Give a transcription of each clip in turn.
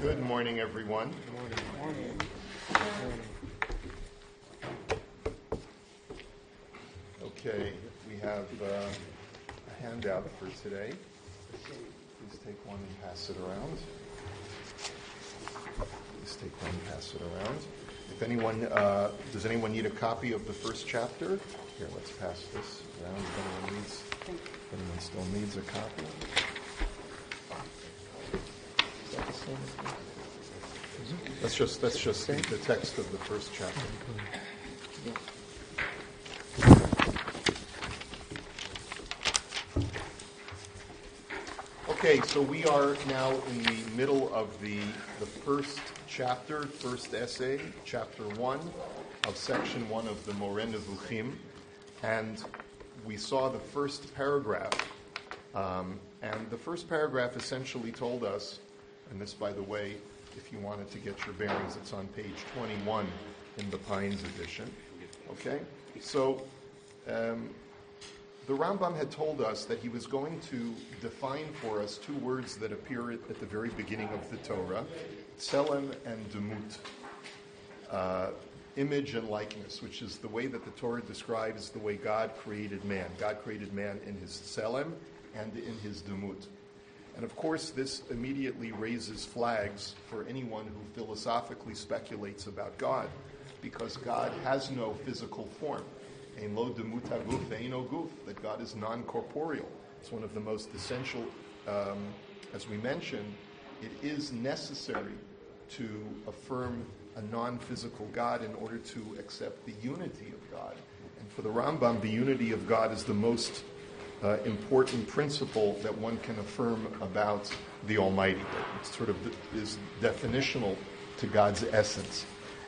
Good morning, everyone. Good morning. Okay, we have a handout for today. Please take one and pass it around. If anyone, does anyone need a copy of the first chapter? Here, let's pass this around. If anyone still needs a copy. That's just the text of the first chapter. Okay, so we are now in the middle of the first chapter, first essay, chapter 1 of section 1 of the R Nevukhim, and we saw the first paragraph, and the first paragraph essentially told us, and this, by the way, if you wanted to get your bearings, it's on page 21 in the Pines edition. Okay? So, the Rambam had told us that he was going to define for us two words that appear at the very beginning of the Torah, Tzelem and Demut, image and likeness, which is the way that the Torah describes the way God created man. God created man in his Tzelem and in his Demut. And of course, this immediately raises flags for anyone who philosophically speculates about God, because God has no physical form. Ein lo demut haguf ve'eino guf, that God is non-corporeal. It's one of the most essential, as we mentioned, it is necessary to affirm a non-physical God in order to accept the unity of God. And for the Rambam, the unity of God is the most important principle that one can affirm about the Almighty. It sort of is definitional to God's essence.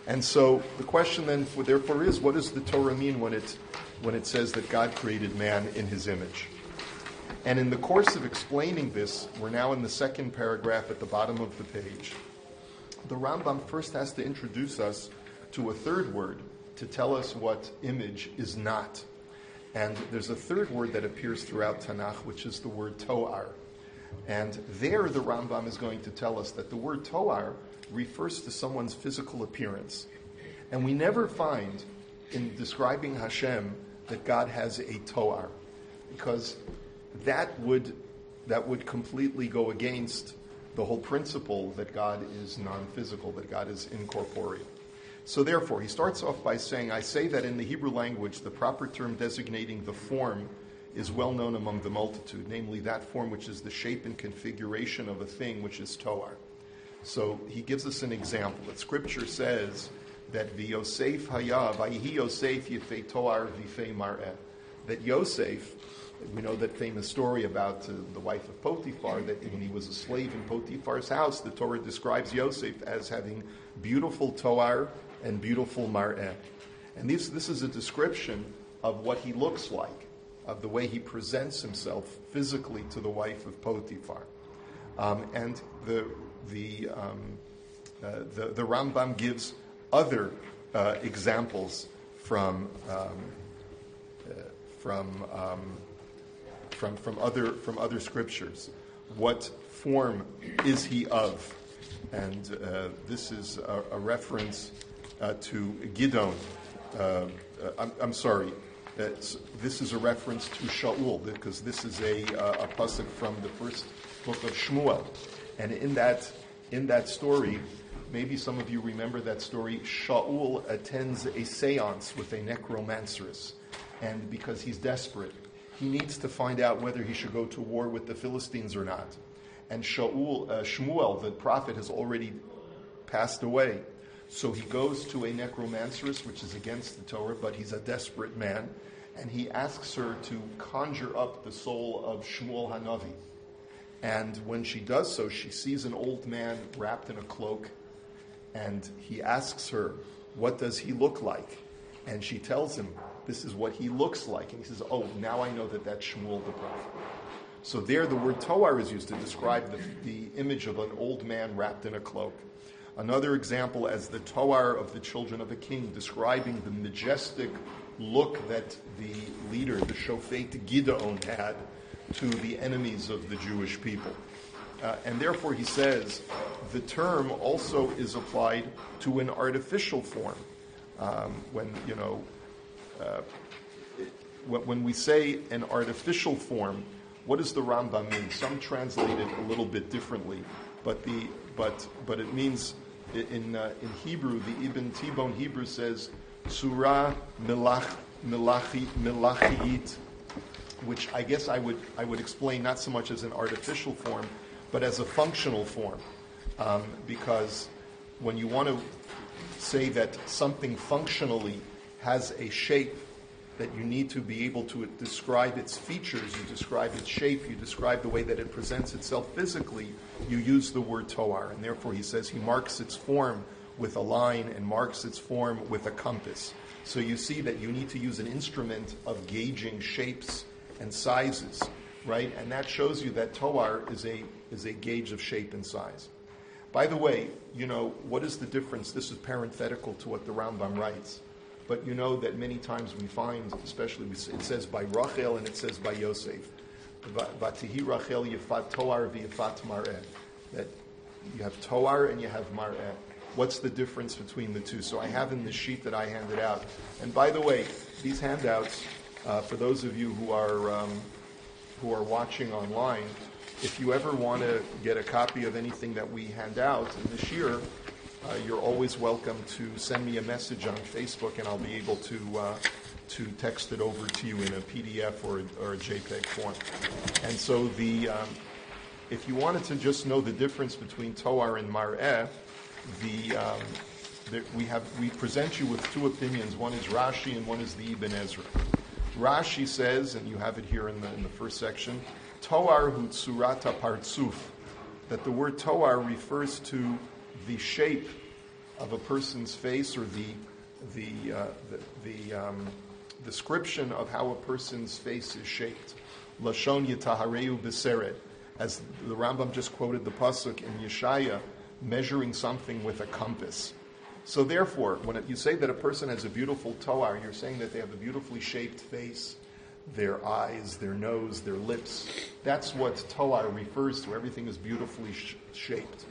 And so the question then, therefore, is, what does the Torah mean when it says that God created man in his image? And in the course of explaining this, we're now in the second paragraph at the bottom of the page. The Rambam first has to introduce us to a third word to tell us what image is not. And there's a third word that appears throughout Tanakh, which is the word to'ar. And there the Rambam is going to tell us that the word to'ar refers to someone's physical appearance. And we never find in describing Hashem that God has a to'ar, because that would completely go against the whole principle that God is non-physical, that God is incorporeal. So therefore, he starts off by saying, I say that in the Hebrew language, the proper term designating the form is well known among the multitude, namely that form which is the shape and configuration of a thing, which is to'ar. So he gives us an example. That Scripture says that Yosef haya, vayhi Yosef yifei to'ar v'ifei mar'eh. That Yosef, we know that famous story about the wife of Potiphar, that when he was a slave in Potiphar's house, the Torah describes Yosef as having beautiful to'ar and beautiful mar'eh. And this is a description of what he looks like, of the way he presents himself physically to the wife of Potiphar. And the Rambam gives other examples from other scriptures. What form is he of? And this is a reference to Gidon. I'm sorry. This is a reference to Shaul, because this is a pasuk from the first book of Shmuel. And in that story, maybe some of you remember that story, Shaul attends a seance with a necromanceress. And because he's desperate, he needs to find out whether he should go to war with the Philistines or not. And Shmuel, the prophet, has already passed away. So he goes to a necromanceress, which is against the Torah, but he's a desperate man. And he asks her to conjure up the soul of Shmuel Hanavi. And when she does so, she sees an old man wrapped in a cloak. And he asks her, what does he look like? And she tells him, this is what he looks like. And he says, oh, now I know that that's Shmuel the prophet. So there the word to'ar is used to describe the image of an old man wrapped in a cloak. Another example as the to'ar of the children of a king, describing the majestic look that the leader, the Shofet Gideon, had to the enemies of the Jewish people. And therefore he says the term also is applied to an artificial form. When we say an artificial form, what does the Rambam mean? Some translate it a little bit differently, but it means in Hebrew, the Ibn Tibon Hebrew says Surah Milachiit, which I guess I would explain not so much as an artificial form, but as a functional form, because when you want to say that something functionally has a shape, that you need to be able to describe its features, you describe its shape, you describe the way that it presents itself physically, you use the word toar. And therefore he says he marks its form with a line and marks its form with a compass. So you see that you need to use an instrument of gauging shapes and sizes, right? And that shows you that toar is a gauge of shape and size. By the way, what is the difference? This is parenthetical to what the Rambam writes. But you know that many times we find, especially it says by Rachel and it says by Yosef, Vatihi Rachel yifat toar v'yifat mar'eh. That you have toar and you have mar'eh. What's the difference between the two? So I have in the sheet that I handed out. And by the way, these handouts, for those of you who are watching online, if you ever want to get a copy of anything that we hand out in this year, you're always welcome to send me a message on Facebook, and I'll be able to text it over to you in a PDF or a JPEG form. And so if you wanted to just know the difference between toar and mar'eh, we present you with two opinions. One is Rashi and one is the Ibn Ezra. Rashi says, and you have it here in the first section, toar hu tsurata partzuf, that the word toar refers to the shape of a person's face, or the description of how a person's face is shaped. Lashon yitahareu b'sered, as the Rambam just quoted the pasuk in Yeshaya, measuring something with a compass. So therefore, when you say that a person has a beautiful toar, you're saying that they have a beautifully shaped face, their eyes, their nose, their lips. That's what toar refers to. Everything is beautifully shaped.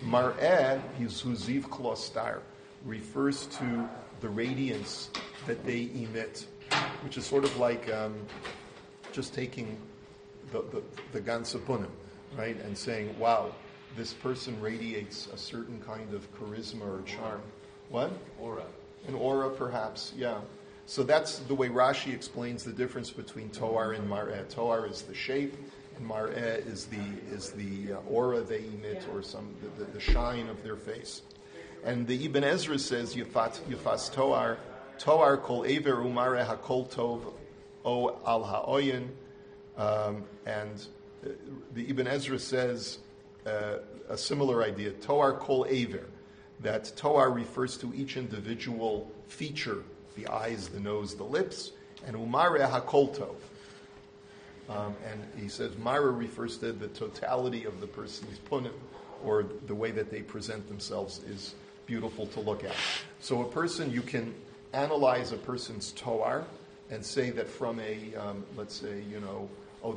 Mar'eh, huziv klostar, refers to the radiance that they emit, which is sort of like just taking the gansapunim, right, and saying, wow, this person radiates a certain kind of charisma or charm. What? Aura. An aura, perhaps, yeah. So that's the way Rashi explains the difference between toar and mar'eh. Toar is the shape, and mar'eh is the aura they emit, or the shine of their face. And the Ibn Ezra says, Yifas toar kol ever umareh hakol tov o al ha'oyin. And the Ibn Ezra says a similar idea, toar kol ever, that toar refers to each individual feature, the eyes, the nose, the lips, and umareh hakol tov. And he says Mara refers to the totality of the person's punim, or the way that they present themselves is beautiful to look at. So a person, you can analyze a person's toar and say that from let's say,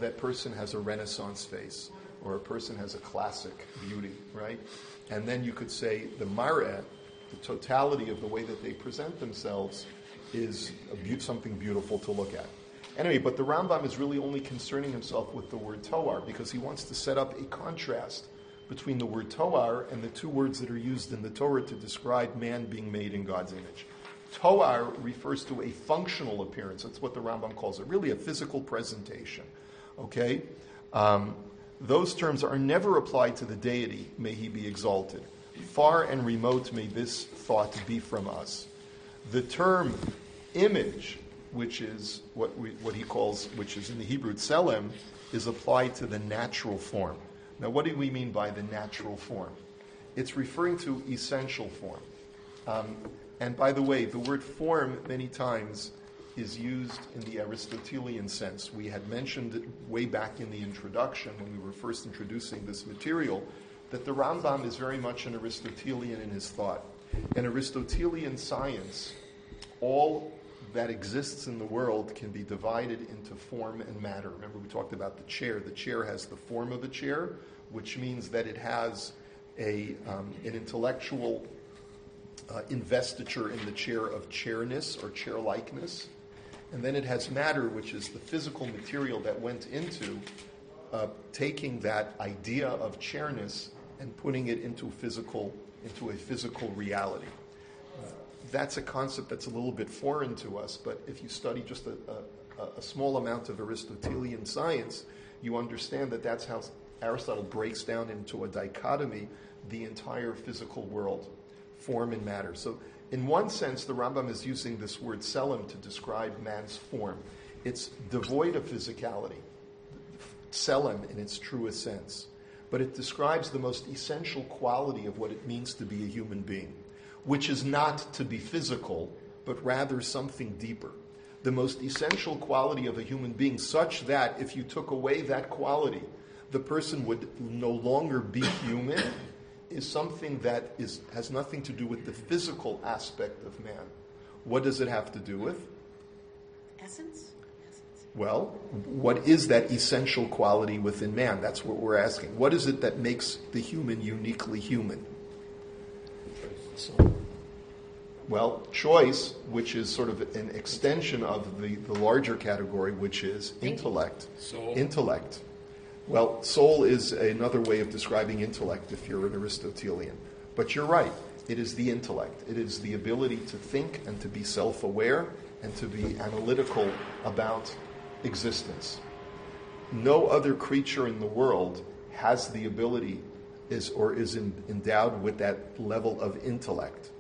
that person has a Renaissance face, or a person has a classic beauty, right? And then you could say the mar'eh, the totality of the way that they present themselves, is something beautiful to look at. Anyway, but the Rambam is really only concerning himself with the word toar, because he wants to set up a contrast between the word toar and the two words that are used in the Torah to describe man being made in God's image. Toar refers to a functional appearance. That's what the Rambam calls it, really a physical presentation. Okay? Those terms are never applied to the deity, may he be exalted. Far and remote may this thought be from us. The term image, which is what he calls, which is in the Hebrew Tzelem, is applied to the natural form. Now, what do we mean by the natural form? It's referring to essential form. And by the way, the word form many times is used in the Aristotelian sense. We had mentioned it way back in the introduction when we were first introducing this material, that the Rambam is very much an Aristotelian in his thought. In Aristotelian science, all that exists in the world can be divided into form and matter. Remember, we talked about the chair. The chair has the form of a chair, which means that it has an intellectual investiture in the chair of chairness or chair-likeness. And then it has matter, which is the physical material that went into taking that idea of chairness and putting it into a physical reality. That's a concept that's a little bit foreign to us, but if you study just a small amount of Aristotelian science, you understand that that's how Aristotle breaks down into a dichotomy the entire physical world, form and matter. So in one sense, the Rambam is using this word Tzelem to describe man's form. It's devoid of physicality, Tzelem in its truest sense, but it describes the most essential quality of what it means to be a human being, which is not to be physical, but rather something deeper. The most essential quality of a human being, such that if you took away that quality, the person would no longer be human, is something that has nothing to do with the physical aspect of man. What does it have to do with? Essence? Well, what is that essential quality within man? That's what we're asking. What is it that makes the human uniquely human? Well, choice, which is sort of an extension of the larger category, which is intellect. Soul. Intellect. Well, soul is another way of describing intellect if you're an Aristotelian. But you're right. It is the intellect. It is the ability to think and to be self-aware and to be analytical about existence. No other creature in the world has the ability is endowed with that level of intellect.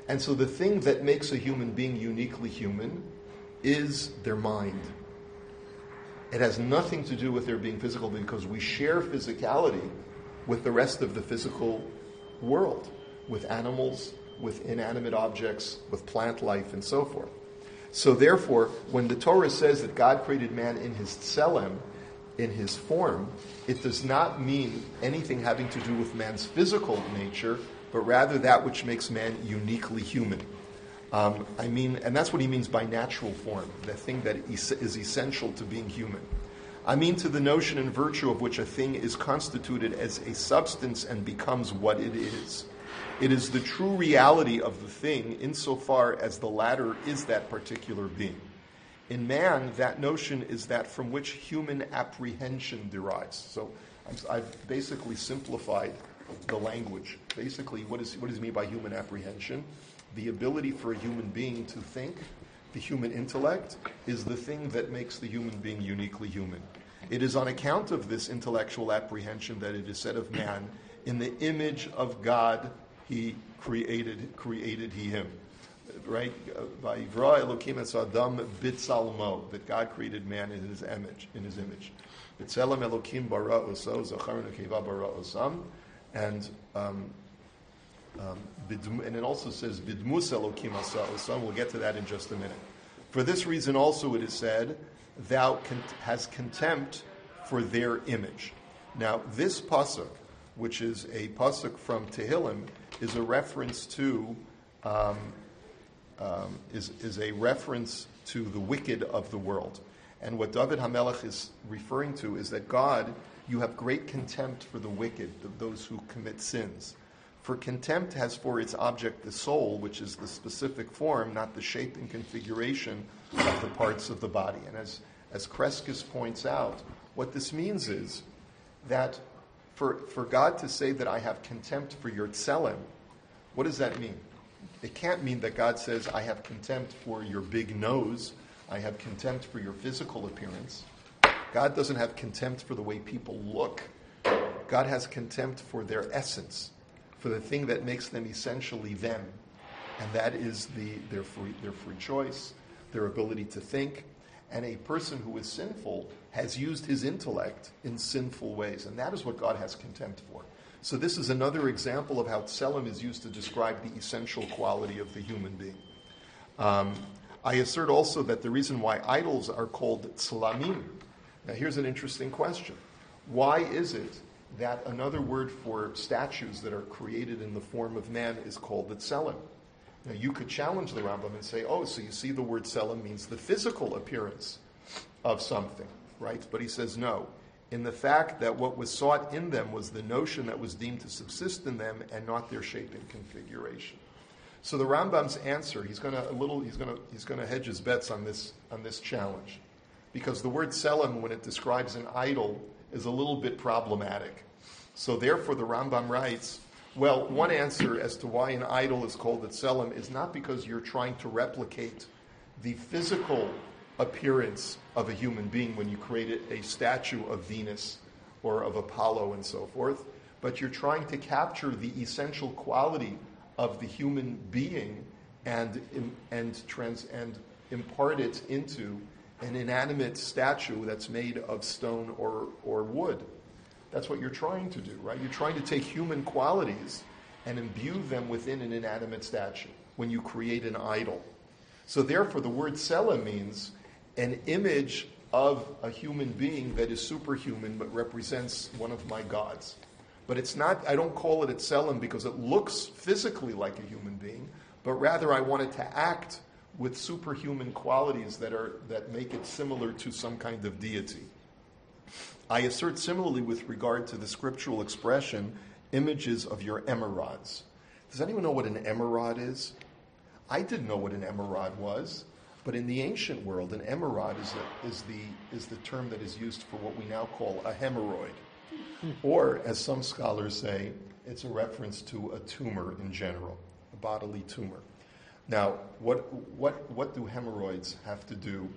And so the thing that makes a human being uniquely human is their mind. It has nothing to do with their being physical, because we share physicality with the rest of the physical world, with animals, with inanimate objects, with plant life, and so forth. So therefore, when the Torah says that God created man in his Tzelem, in his form, it does not mean anything having to do with man's physical nature, but rather that which makes man uniquely human. And that's what he means by natural form, the thing that is essential to being human. I mean to the notion and virtue of which a thing is constituted as a substance and becomes what it is. It is the true reality of the thing insofar as the latter is that particular being. In man, that notion is that from which human apprehension derives. So I've basically simplified the language. Basically, what does it mean by human apprehension? The ability for a human being to think, the human intellect, is the thing that makes the human being uniquely human. It is on account of this intellectual apprehension that it is said of man, in the image of God he created he him. Right? Vayivra Elokim es Adam b'tzalmo, that God created man in his image. Tzelem Elokim bara oso, zachar nekeva bara osam, and it also says bidmus Elokim asa osam. We'll get to that in just a minute. For this reason also it is said, thou has contempt for their image. Now this pasuk, which is a pasuk from Tehillim, is a reference to is a reference to the wicked of the world. And what David HaMelech is referring to is that God, you have great contempt for the wicked, those who commit sins. For contempt has for its object the soul, which is the specific form, not the shape and configuration of the parts of the body. And as Kreskis points out, what this means is that for God to say that I have contempt for your Tzelem, what does that mean? It can't mean that God says, I have contempt for your big nose, I have contempt for your physical appearance. God doesn't have contempt for the way people look. God has contempt for their essence, for the thing that makes them essentially them. And that is their free choice, their ability to think. And a person who is sinful has used his intellect in sinful ways. And that is what God has contempt for. So this is another example of how Tzelem is used to describe the essential quality of the human being. I assert also that the reason why idols are called tzlamim. Now here's an interesting question. Why is it that another word for statues that are created in the form of man is called the Tzelem? Now, you could challenge the Rambam and say, oh, so you see the word Tzelem means the physical appearance of something, right? But he says no. In the fact that what was sought in them was the notion that was deemed to subsist in them and not their shape and configuration. So the Rambam's answer, he's going to hedge his bets on this challenge, because the word Tzelem, when it describes an idol, is a little bit problematic. So therefore, the Rambam writes, well, one answer as to why an idol is called a Tzelem is not because you're trying to replicate the physical appearance of a human being when you create a statue of Venus or of Apollo and so forth, but you're trying to capture the essential quality of the human being and impart it into an inanimate statue that's made of stone or wood. That's what you're trying to do, right? You're trying to take human qualities and imbue them within an inanimate statue when you create an idol. So therefore, the word Tzelem means an image of a human being that is superhuman but represents one of my gods. But it's not, I don't call it a Tzelem because it looks physically like a human being, but rather I want it to act with superhuman qualities that make it similar to some kind of deity. I assert similarly with regard to the scriptural expression, images of your emerods. Does anyone know what an emerod is? I didn't know what an emerod was, but in the ancient world, an emerod is the term that is used for what we now call a hemorrhoid. Or, as some scholars say, it's a reference to a tumor in general, a bodily tumor. Now, what do hemorrhoids have to do?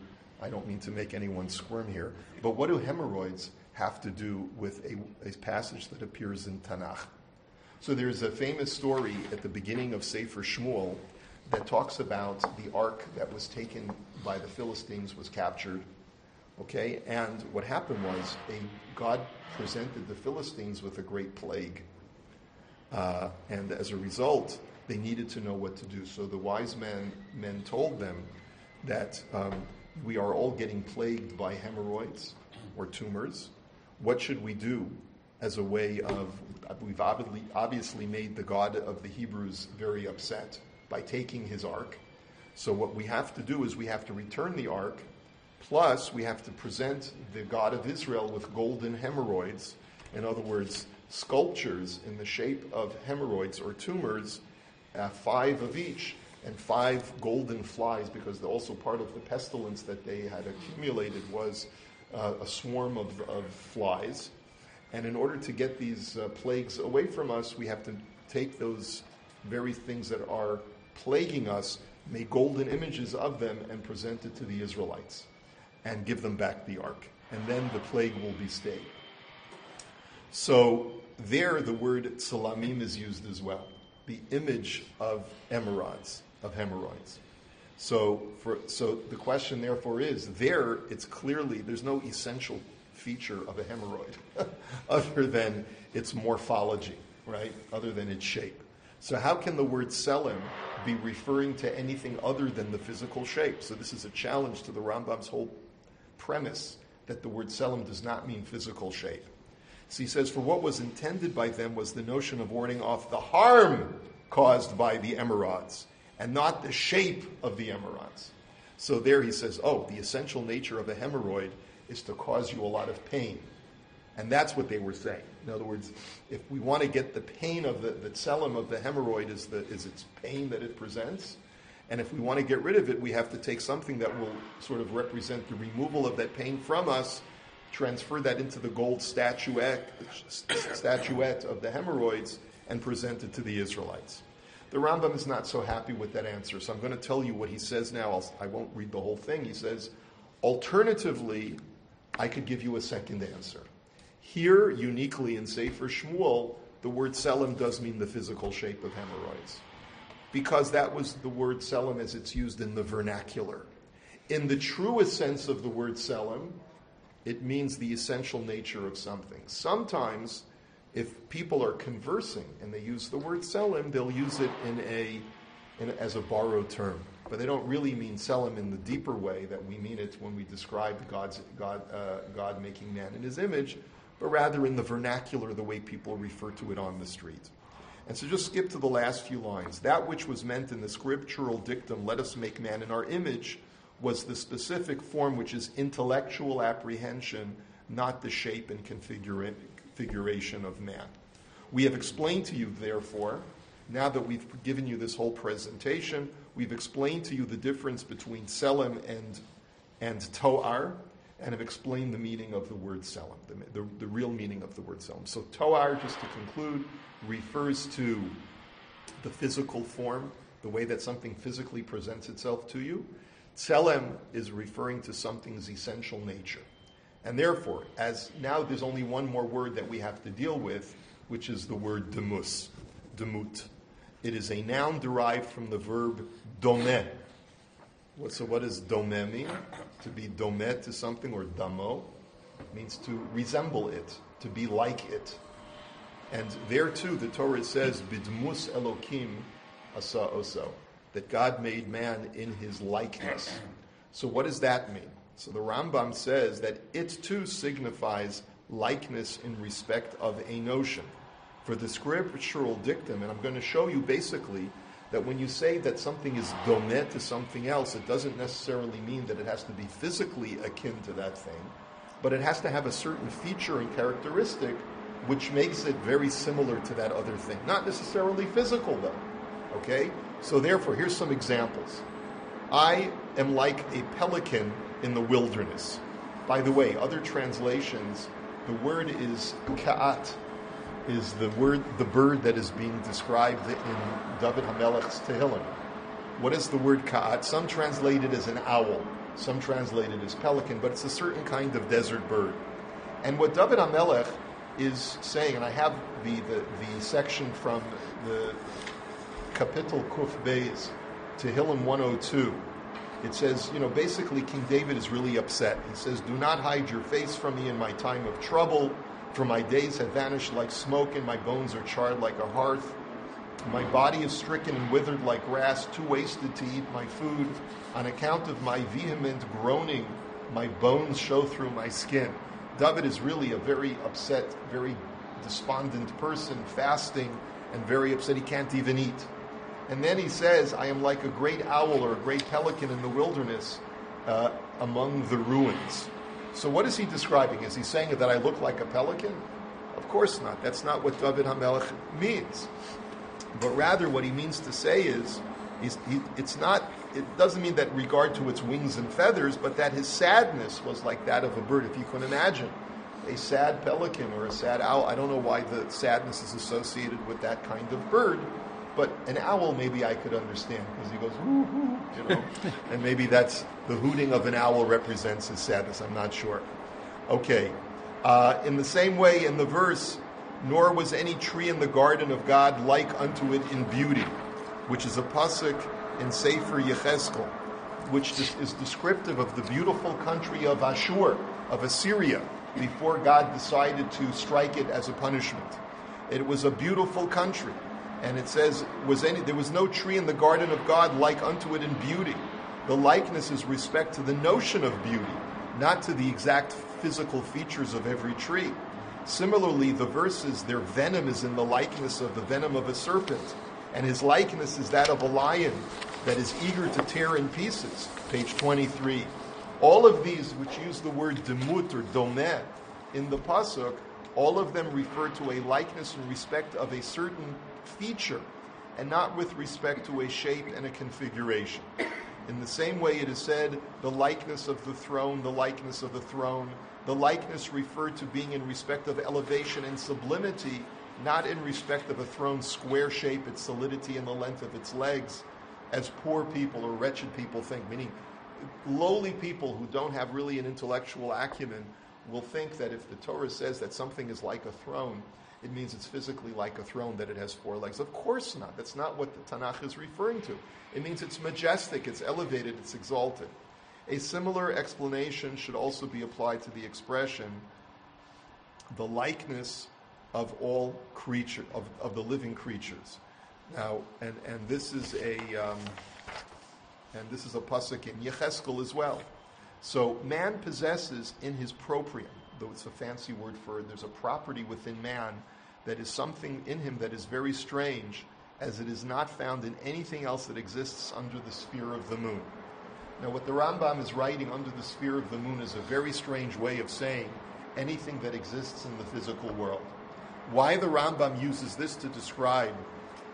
I don't mean to make anyone squirm here, but what do hemorrhoids have to do with a passage that appears in Tanakh? So there's a famous story at the beginning of Sefer Shmuel that talks about the ark that was taken by the Philistines was captured. Okay, and what happened was God presented the Philistines with a great plague. And as a result, they needed to know what to do. So the wise men told them that we are all getting plagued by hemorrhoids or tumors. What should we do as a way of, we've obviously made the God of the Hebrews very upset by taking his ark. So what we have to do is we have to return the ark, plus we have to present the God of Israel with golden hemorrhoids. In other words, sculptures in the shape of hemorrhoids or tumors, 5 of each, and 5 golden flies, because also part of the pestilence that they had accumulated was a swarm of flies. And in order to get these plagues away from us, we have to take those very things that are plaguing us, make golden images of them, and present it to the Israelites, and give them back the ark. And then the plague will be stayed. So there the word tzelamim is used as well, the image of emerods, of hemorrhoids. So the question therefore is, there it's clearly, there's no essential feature of a hemorrhoid other than its morphology, right? Other than its shape. So how can the word Tzelem be referring to anything other than the physical shape? So this is a challenge to the Rambam's whole premise that the word Tzelem does not mean physical shape. So he says, for what was intended by them was the notion of warding off the harm caused by the emerods, and not the shape of the emerods. So there he says, the essential nature of a hemorrhoid is to cause you a lot of pain. And that's what they were saying. In other words, if we want to get the pain of the tzelem of the hemorrhoid is its pain that it presents, and if we want to get rid of it, we have to take something that will sort of represent the removal of that pain from us, transfer that into the gold statuette of the hemorrhoids, and present it to the Israelites. The Rambam is not so happy with that answer, so I'm going to tell you what he says now. I won't read the whole thing. He says, alternatively, I could give you a second answer. Here, uniquely in Sefer Shmuel, the word Tzelem does mean the physical shape of hemorrhoids, because that was the word Tzelem as it's used in the vernacular. In the truest sense of the word Tzelem, it means the essential nature of something. Sometimes, if people are conversing and they use the word Tzelem, they'll use it as a borrowed term. But they don't really mean Tzelem in the deeper way that we mean it when we describe God making man in his image, but rather in the vernacular, the way people refer to it on the street. And so just skip to the last few lines. That which was meant in the scriptural dictum, let us make man in our image, was the specific form which is intellectual apprehension, not the shape and configuration of man. We have explained to you, therefore, now that we've given you this whole presentation, we've explained to you the difference between Tzelem and Toar, and have explained the meaning of the word Tzelem, the real meaning of the word Tzelem. So Toar, just to conclude, refers to the physical form, the way that something physically presents itself to you. Tzelem is referring to something's essential nature. And therefore, as now there's only one more word that we have to deal with, which is the word demut. It is a noun derived from the verb domeh. So what does domeh mean? To be domeh to something, or damo, means to resemble it, to be like it. And there too, the Torah says, bidmus Elokim asa oso, that God made man in his likeness. So what does that mean? So the Rambam says that it too signifies likeness in respect of a notion. For the scriptural dictum, and I'm going to show you basically that when you say that something is domeh to something else, it doesn't necessarily mean that it has to be physically akin to that thing, but it has to have a certain feature and characteristic which makes it very similar to that other thing. Not necessarily physical, though. Okay? So therefore, here's some examples. I am like a pelican in the wilderness. By the way, other translations, the word is ka'at, is the bird that is being described in David HaMelech's Tehillim. What is the word ka'at? Some translate it as an owl, some translate it as pelican, but it's a certain kind of desert bird. And what David HaMelech is saying, and I have the section from the Kapitel Kuf Beis, Tehillim 102. It says, basically King David is really upset. He says, do not hide your face from me in my time of trouble, for my days have vanished like smoke and my bones are charred like a hearth. My body is stricken and withered like grass, too wasted to eat my food. On account of my vehement groaning, my bones show through my skin. David is really a very upset, very despondent person, fasting and very upset. He can't even eat. And then he says, I am like a great owl or a great pelican in the wilderness among the ruins. So what is he describing? Is he saying that I look like a pelican? Of course not. That's not what David HaMelech means. But rather what he means to say is, it doesn't mean that regard to its wings and feathers, but that his sadness was like that of a bird. If you can imagine a sad pelican or a sad owl, I don't know why the sadness is associated with that kind of bird, but an owl maybe I could understand, because he goes, hoo, hoo, and maybe that's the hooting of an owl represents his sadness. I'm not sure. Okay. In the same way, in the verse, nor was any tree in the garden of God like unto it in beauty, which is a pasuk in Sefer Yechezkel, which is descriptive of the beautiful country of Ashur, of Assyria, before God decided to strike it as a punishment. It was a beautiful country. And it says, there was no tree in the garden of God like unto it in beauty. The likeness is respect to the notion of beauty, not to the exact physical features of every tree. Similarly, the verses, their venom is in the likeness of the venom of a serpent, and his likeness is that of a lion that is eager to tear in pieces. Page 23. All of these, which use the word demut or domeh in the pasuk, all of them refer to a likeness in respect of a certain feature, and not with respect to a shape and a configuration. In the same way it is said, the likeness of the throne, the likeness of the throne. The likeness referred to being in respect of elevation and sublimity, not in respect of a throne's square shape, its solidity, and the length of its legs, as poor people or wretched people think, meaning lowly people who don't have really an intellectual acumen will think that if the Torah says that something is like a throne, it means it's physically like a throne, that it has four legs. Of course not. That's not what the Tanakh is referring to. It means it's majestic, it's elevated, it's exalted. A similar explanation should also be applied to the expression, the likeness of all creature, of the living creatures. Now, and this is a pasuk in Yechezkel as well. So man possesses in his proprium, though it's a fancy word for it, there's a property within man that is something in him that is very strange, as it is not found in anything else that exists under the sphere of the moon. Now, what the Rambam is writing under the sphere of the moon is a very strange way of saying anything that exists in the physical world. Why the Rambam uses this to describe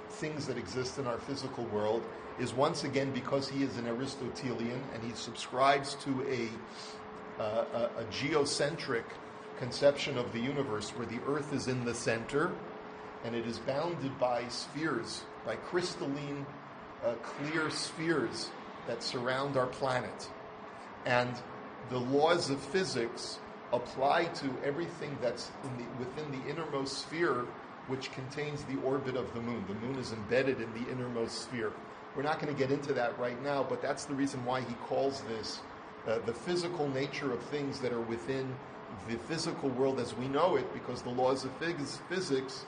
things that exist in our physical world is once again because he is an Aristotelian and he subscribes to a geocentric conception of the universe where the earth is in the center and it is bounded by spheres, by crystalline, clear spheres that surround our planet. And the laws of physics apply to everything that's within the innermost sphere, which contains the orbit of the moon. The moon is embedded in the innermost sphere. We're not going to get into that right now, but that's the reason why he calls this the physical nature of things that are within the physical world as we know it, because the laws of physics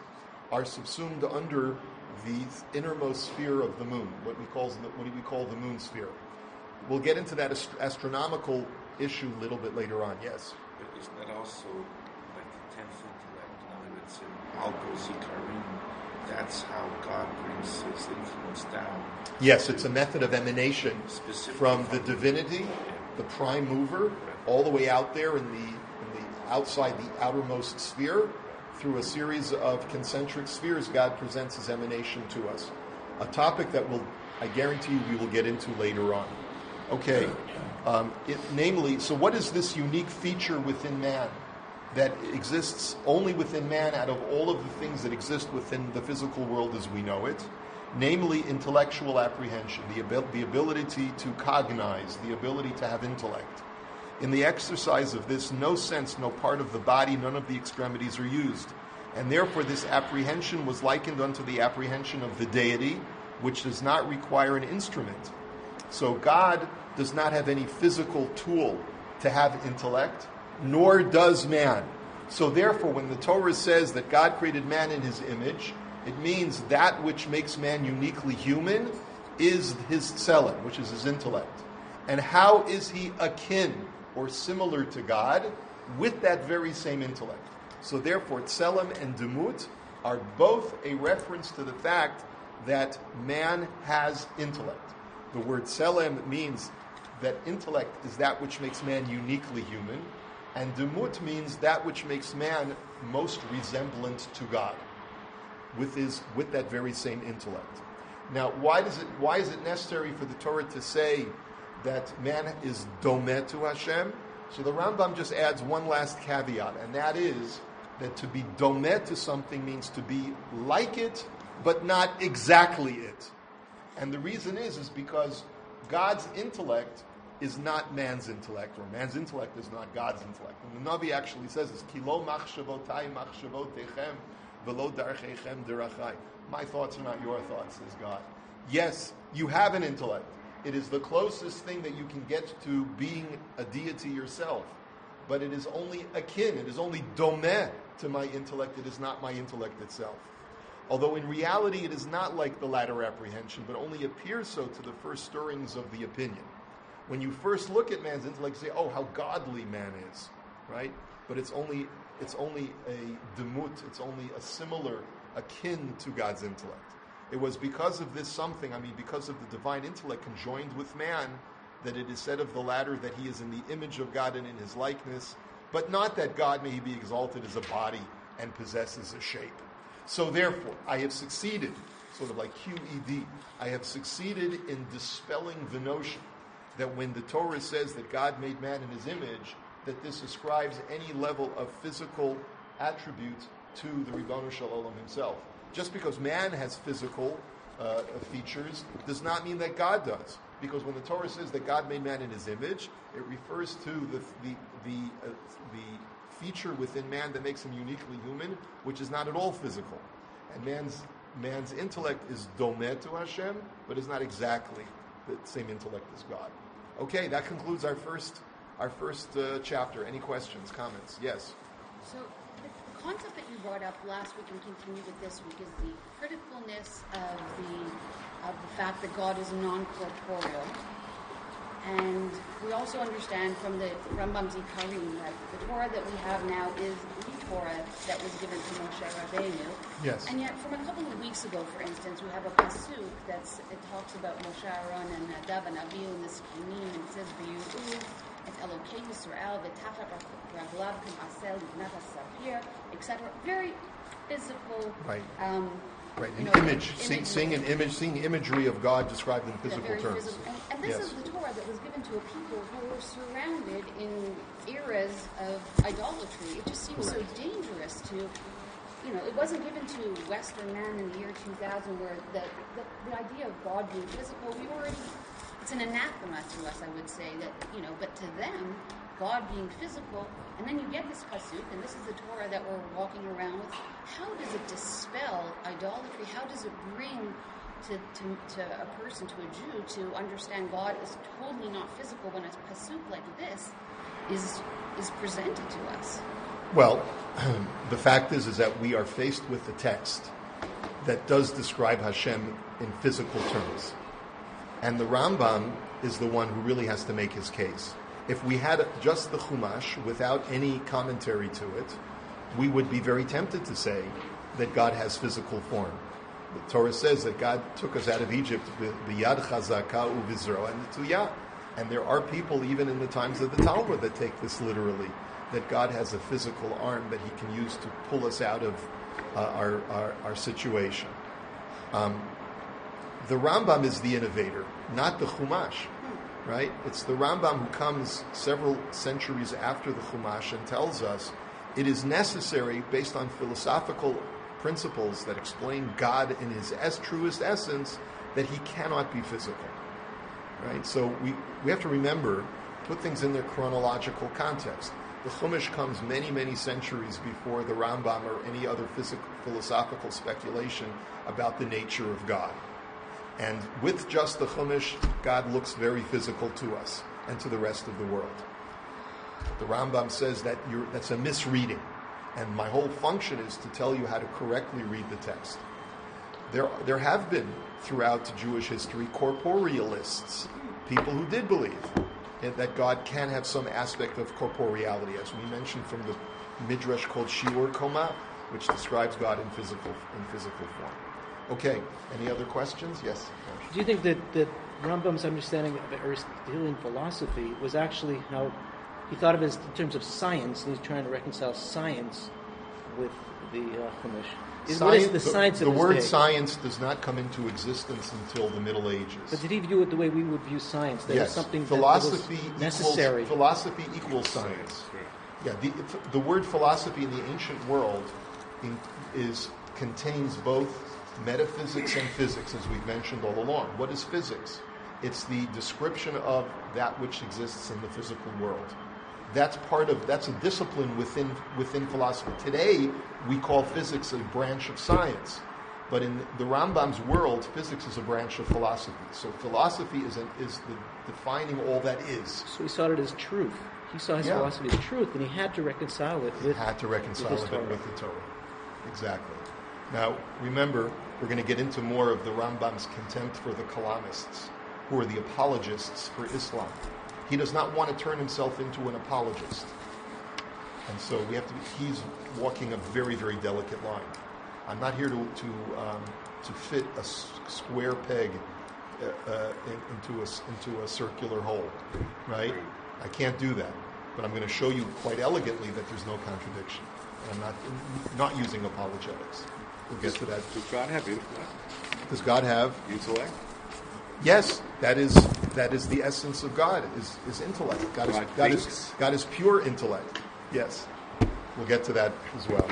are subsumed under the innermost sphere of the moon, what we call the moon sphere. We'll get into that astronomical issue a little bit later on. Yes. But isn't that also like the 10th intellect? In other words, in Alko Zikarim, that's how God brings his influence down. Yes, it's a method of emanation from the divinity, the prime mover, all the way out there in the outside the outermost sphere. Through a series of concentric spheres, God presents his emanation to us. A topic that I guarantee you we will get into later on. Okay, namely, so what is this unique feature within man that exists only within man out of all of the things that exist within the physical world as we know it? Namely, intellectual apprehension, the ability to cognize, the ability to have intellect. In the exercise of this, no sense, no part of the body, none of the extremities are used. And therefore this apprehension was likened unto the apprehension of the deity, which does not require an instrument. So God does not have any physical tool to have intellect, nor does man. So therefore, when the Torah says that God created man in his image, it means that which makes man uniquely human is his Tzelem, which is his intellect. And how is he akin or similar to God? With that very same intellect. So therefore, Tzelem and Demut are both a reference to the fact that man has intellect. The word Tzelem means that intellect is that which makes man uniquely human, and Demut means that which makes man most resemblant to God, with that very same intellect. Now, why is it necessary for the Torah to say that man is domeh to Hashem? So the Rambam just adds one last caveat, and that is that to be domeh to something means to be like it, but not exactly it. And the reason is because God's intellect is not man's intellect, or man's intellect is not God's intellect. And the Navi actually says this, Ki lo machshavotai machshavotechem velo darchechem derachai. My thoughts are not your thoughts, says God. Yes, you have an intellect. It is the closest thing that you can get to being a deity yourself. But it is only akin, it is only domeh to my intellect, it is not my intellect itself. Although in reality it is not like the latter apprehension, but only appears so to the first stirrings of the opinion. When you first look at man's intellect, you say, oh, how godly man is, right? But it's only a demut, it's only a similar, akin to God's intellect. It was because of this because of the divine intellect conjoined with man, that it is said of the latter that he is in the image of God and in his likeness, but not that God may be exalted as a body and possesses a shape. So therefore, I have succeeded, sort of like QED, I have succeeded in dispelling the notion that when the Torah says that God made man in his image, that this ascribes any level of physical attribute to the Ribbono Shel Olam himself. Just because man has physical features does not mean that God does. Because when the Torah says that God made man in his image, it refers to the feature within man that makes him uniquely human, which is not at all physical. And man's intellect is domeh to Hashem, but is not exactly the same intellect as God. Okay, that concludes our first chapter. Any questions, comments? Yes. So the concept that you brought up last week and continue with this week is the criticalness of the fact that God is non-corporeal. And we also understand from the Rambam Zikarim that the Torah that we have now is Torah that was given to Moshe Rabbeinu. Yes. And yet, from a couple of weeks ago, for instance, we have a pasuk it talks about Moshe Aaron and Nadav and Avihu and the Skinim, and it says, "V'yu'u et Elokei Yisrael v'tachat raglav k'ma'aseh libnat hasapir," etc. Very physical. Right. Right, You an know, image, seeing imagery of God described in physical very terms. physical. And this is the Torah that was given to a people who were surrounded in eras of idolatry. It just seems so dangerous to, it wasn't given to Western man in the year 2000 where the idea of God being physical, it's an anathema to us, I would say, that, but to them, God being physical, and then you get this pasuk, and this is the Torah that we're walking around with. How does it dispel idolatry? How does it bring to a person, to a Jew, to understand God is totally not physical when a pasuk like this is presented to us? Well, the fact is that we are faced with a text that does describe Hashem in physical terms. And the Rambam is the one who really has to make his case. If we had just the Chumash without any commentary to it, we would be very tempted to say that God has physical form. The Torah says that God took us out of Egypt b'yad chazaka u'vizro and tuyah. And there are people, even in the times of the Talmud, that take this literally, that God has a physical arm that he can use to pull us out of our situation. The Rambam is the innovator, not the Chumash. Right? It's the Rambam who comes several centuries after the Chumash and tells us it is necessary, based on philosophical principles that explain God in his truest essence, that he cannot be physical. Right? So we have to remember, put things in their chronological context. The Chumash comes many, many centuries before the Rambam or any other philosophical speculation about the nature of God. And with just the Chumash, God looks very physical to us and to the rest of the world. The Rambam says that that's a misreading. And my whole function is to tell you how to correctly read the text. There have been, throughout Jewish history, corporealists, people who did believe that God can have some aspect of corporeality, as we mentioned from the Midrash called Shiur Koma, which describes God in physical form. Okay, any other questions? Yes. Do you think that Rambam's understanding of Aristotelian philosophy was actually how he thought of it in terms of science, and he's trying to reconcile science with the Chumash? What is the science of the his word day? science does not come into existence until the Middle Ages. But did he view it the way we would view science? That Yes, was something philosophy that was necessary. Philosophy equals science. Yeah, the word philosophy in the ancient world contains both metaphysics and physics, as we've mentioned all along. What is physics? It's the description of that which exists in the physical world. That's a discipline within philosophy. Today, we call physics a branch of science. But in the Rambam's world, physics is a branch of philosophy. So philosophy is the defining all that is. So he saw it as truth. He saw his philosophy as truth, and he had to reconcile it with with the Torah. Exactly. Now, remember, we're going to get into more of the Rambam's contempt for the Kalamists, who are the apologists for Islam. He does not want to turn himself into an apologist. And so he's walking a very, very delicate line. I'm not here to fit a square peg into a circular hole, right? I can't do that. But I'm going to show you quite elegantly that there's no contradiction. And I'm not using apologetics. We'll get to that. Does God have intellect? Does God have Intellect? Yes, that is the essence of God, is intellect. God is pure intellect. Yes. We'll get to that as well.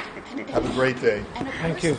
Have a great day. Thank you.